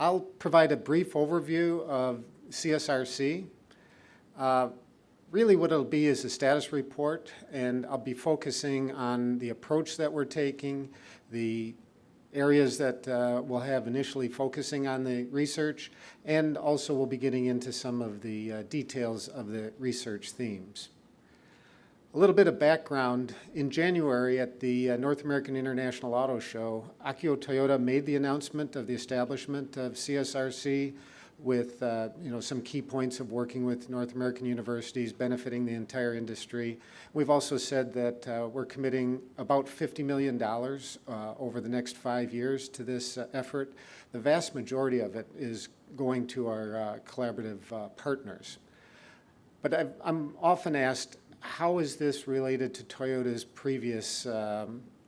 I'll provide a brief overview of CSRC. Really what it'll be is a status report, and I'll be focusing on the approach that we're taking, the areas that we'll have initially focusing on the research, and also we'll be getting into some of the details of the research themes. A little bit of background. In January at the North American International Auto Show, Akio Toyota made the announcement of the establishment of CSRC with some key points of working with North American universities, benefiting the entire industry. We've also said that we're committing about $50 million over the next 5 years to this effort. The vast majority of it is going to our collaborative partners. But I'm often asked, how is this related to Toyota's previous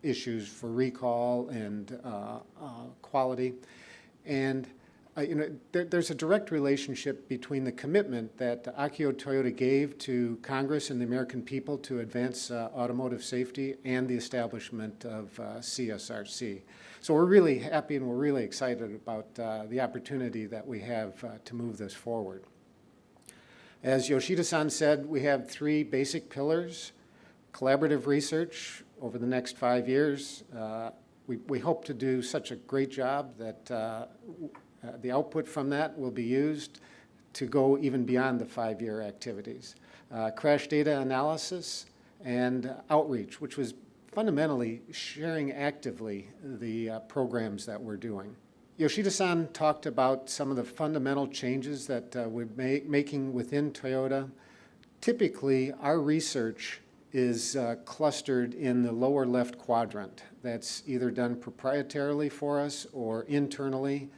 issues for recall and quality? And there's a direct relationship between the commitment that Akio Toyota gave to Congress and the American people to advance automotive safety and the establishment of CSRC. So we're really happy and we're really excited about the opportunity that we have to move this forward. As Yoshida-san said, we have 3 basic pillars: collaborative research over the next 5 years. We hope to do such a great job that the output from that will be used to go even beyond the 5-year activities. Crash data analysis and outreach, which was fundamentally sharing actively the programs that we're doing. Yoshida-san talked about some of the fundamental changes that we're making within Toyota. Typically, our research is clustered in the lower left quadrant. That's either done proprietarily for us or internally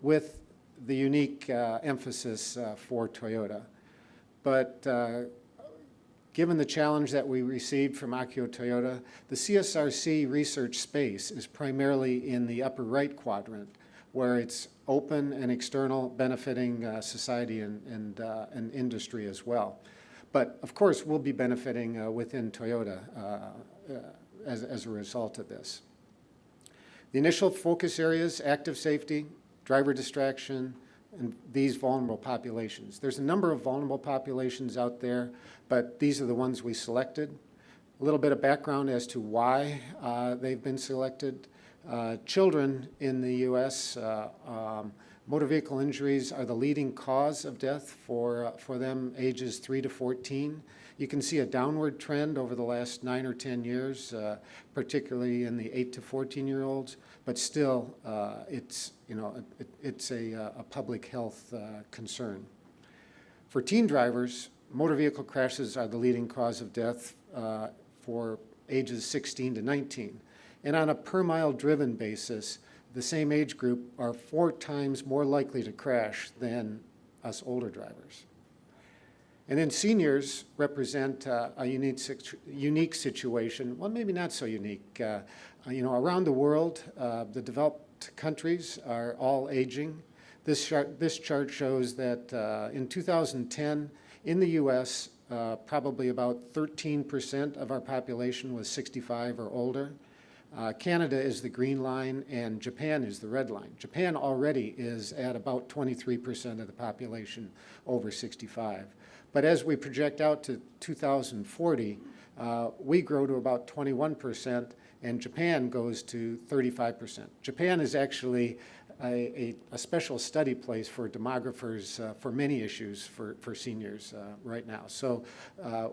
with the unique emphasis for Toyota. But given the challenge that we received from Akio Toyota, the CSRC research space is primarily in the upper right quadrant, where it's open and external, benefiting society and industry as well. But of course, we'll be benefiting within Toyota as a result of this. The initial focus areas: active safety, driver distraction, and these vulnerable populations. There's a number of vulnerable populations out there, but these are the ones we selected. A little bit of background as to why they've been selected. Children in the U.S., motor vehicle injuries are the leading cause of death for them ages 3 to 14. You can see a downward trend over the last 9 or 10 years, particularly in the 8 to 14-year-olds, but still it's a public health concern. For teen drivers, motor vehicle crashes are the leading cause of death for ages 16 to 19. And on a per mile driven basis, the same age group are 4 times more likely to crash than us older drivers. And then seniors represent a unique situation. Well, maybe not so unique. Around the world, the developed countries are all aging. This chart shows that in 2010, in the U.S., probably about 13% of our population was 65 or older. Canada is the green line, and Japan is the red line. Japan already is at about 23% of the population over 65. But as we project out to 2040, we grow to about 21%, and Japan goes to 35%. Japan is actually a special study place for demographers for many issues for seniors right now. So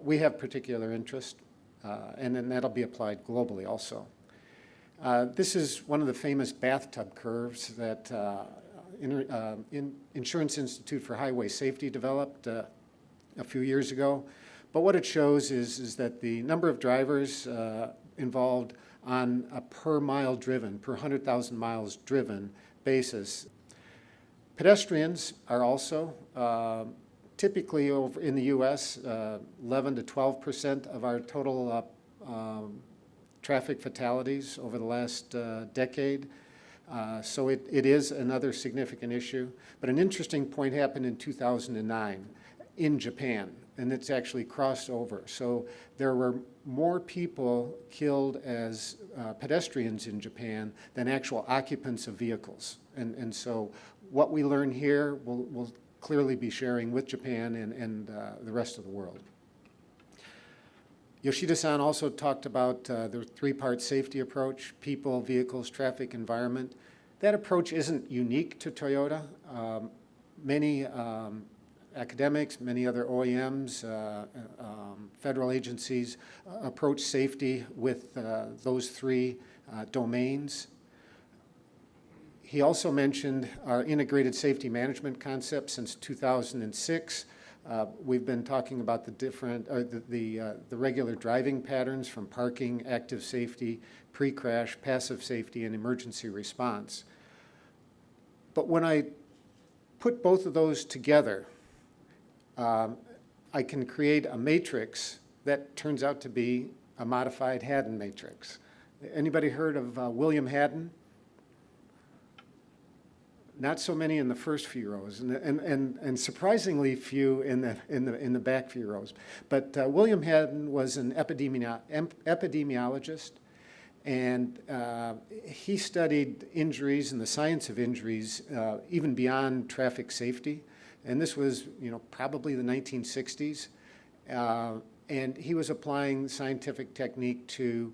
we have particular interest, and then that'll be applied globally also. This is one of the famous bathtub curves that Insurance Institute for Highway Safety developed a few years ago. But what it shows is that the number of drivers involved on a per mile driven, per 100,000 miles driven basis. Pedestrians are also typically over in the U.S. 11 to 12% of our total traffic fatalities over the last decade. So it is another significant issue. But an interesting point happened in 2009 in Japan, and it's actually crossed over. So there were more people killed as pedestrians in Japan than actual occupants of vehicles. And so what we learn here, we'll clearly be sharing with Japan and the rest of the world. Yoshida-san also talked about the three-part safety approach: people, vehicles, traffic, environment. That approach isn't unique to Toyota. Many academics, many other OEMs, federal agencies approach safety with those three domains. He also mentioned our integrated safety management concept since 2006. We've been talking about the different, the regular driving patterns from parking, active safety, pre-crash, passive safety, and emergency response. But when I put both of those together, I can create a matrix that turns out to be a modified Haddon matrix. Anybody heard of William Haddon? Not so many in the first few rows, and surprisingly few in the back few rows. But William Haddon was an epidemiologist, and he studied injuries and the science of injuries even beyond traffic safety. And this was, probably the 1960s. And he was applying scientific technique to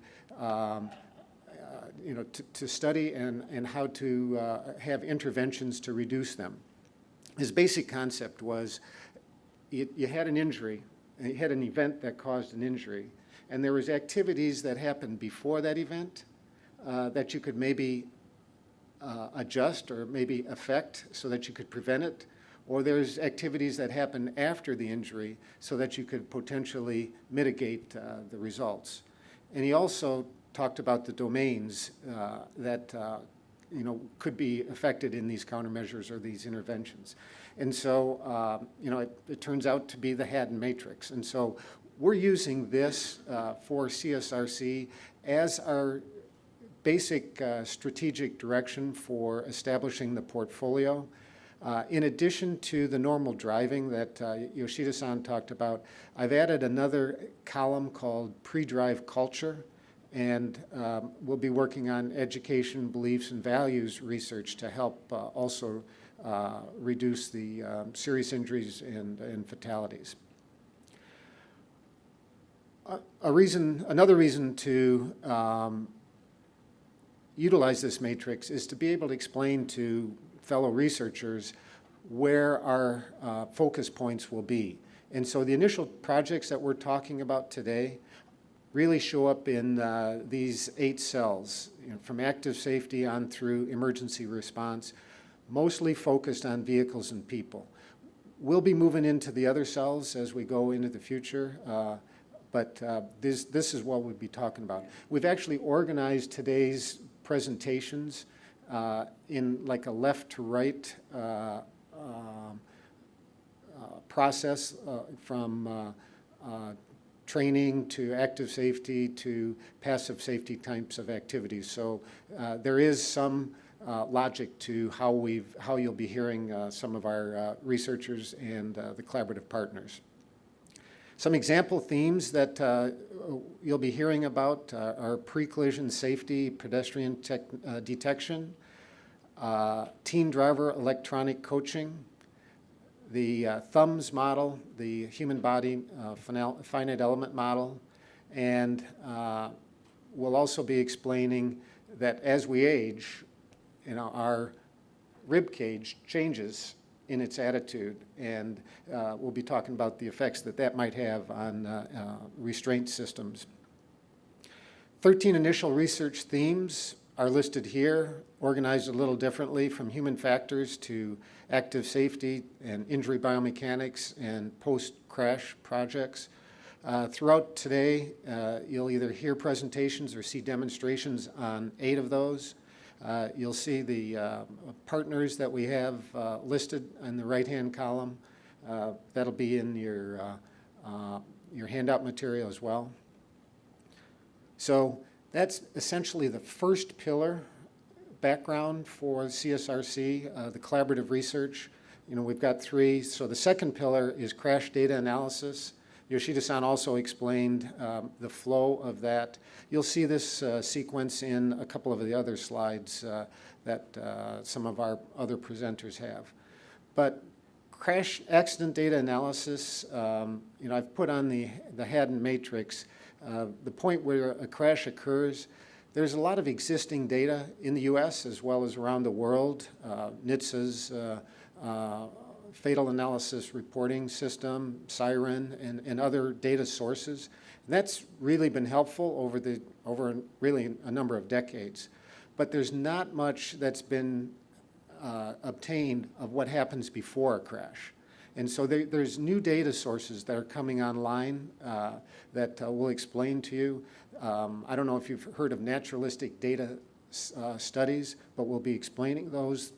to study and how to have interventions to reduce them. His basic concept was you had an injury, and you had an event that caused an injury, and there was activities that happened before that event that you could maybe adjust or maybe affect so that you could prevent it, or there's activities that happen after the injury so that you could potentially mitigate the results. And he also talked about the domains that could be affected in these countermeasures or these interventions. And so it turns out to be the Haddon matrix. And so we're using this for CSRC as our basic strategic direction for establishing the portfolio. In addition to the normal driving that Yoshida-san talked about, I've added another column called pre-drive culture. And we'll be working on education, beliefs, and values research to help also reduce the serious injuries and fatalities. Another reason to utilize this matrix is to be able to explain to fellow researchers where our focus points will be. And so the initial projects that we're talking about today really show up in these 8 cells, from active safety on through emergency response, mostly focused on vehicles and people. We'll be moving into the other cells as we go into the future, but this is what we'll be talking about. We've actually organized today's presentations in like a left to right process from training to active safety to passive safety types of activities. So there is some logic to how you'll be hearing some of our researchers and the collaborative partners. Some example themes that you'll be hearing about are pre-collision safety, pedestrian detection, teen driver electronic coaching, the thumbs model, the human body finite element model, and we'll also be explaining that as we age, our rib cage changes in its attitude, and we'll be talking about the effects that might have on restraint systems. 13 initial research themes are listed here, organized a little differently from human factors to active safety and injury biomechanics and post-crash projects. Throughout today, you'll either hear presentations or see demonstrations on 8 of those. You'll see the partners that we have listed in the right-hand column. That'll be in your handout material as well. So that's essentially the first pillar background for CSRC, the collaborative research. We've got 3. So the second pillar is crash data analysis. Yoshida-san also explained the flow of that. You'll see this sequence in a couple of the other slides that some of our other presenters have. But crash accident data analysis, I've put on the Haddon matrix, the point where a crash occurs. There's a lot of existing data in the U.S. as well as around the world. NHTSA's fatal analysis reporting system, Siren, and other data sources. And that's really been helpful over really a number of decades. But there's not much that's been obtained of what happens before a crash. And so there's new data sources that are coming online that we'll explain to you. I don't know if you've heard of naturalistic data studies, but we'll be explaining those.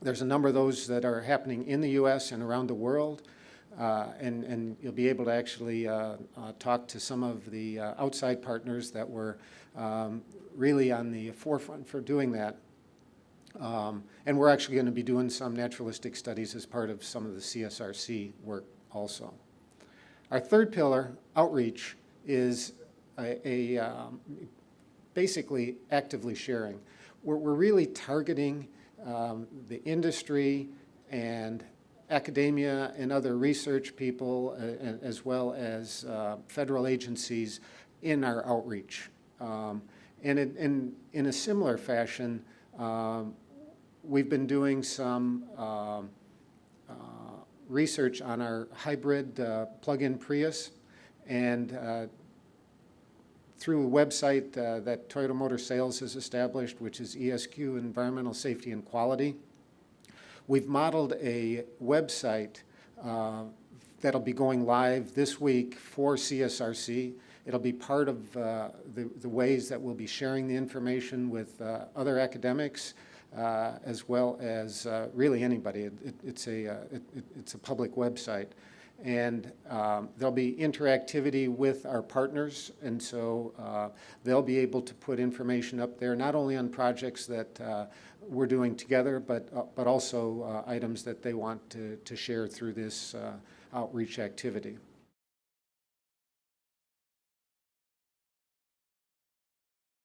There's a number of those that are happening in the U.S. and around the world, and you'll be able to actually talk to some of the outside partners that were really on the forefront for doing that. And we're actually going to be doing some naturalistic studies as part of some of the CSRC work also. Our third pillar, outreach, is basically actively sharing. We're really targeting the industry and academia and other research people, as well as federal agencies in our outreach. And in a similar fashion, we've been doing some research on our hybrid plug-in Prius, and through a website that Toyota Motor Sales has established, which is ESQ, Environmental Safety and Quality. We've modeled a website that'll be going live this week for CSRC. It'll be part of the ways that we'll be sharing the information with other academics, as well as really anybody. It's a public website. And there'll be interactivity with our partners, and so they'll be able to put information up there, not only on projects that we're doing together, but also items that they want to share through this outreach activity.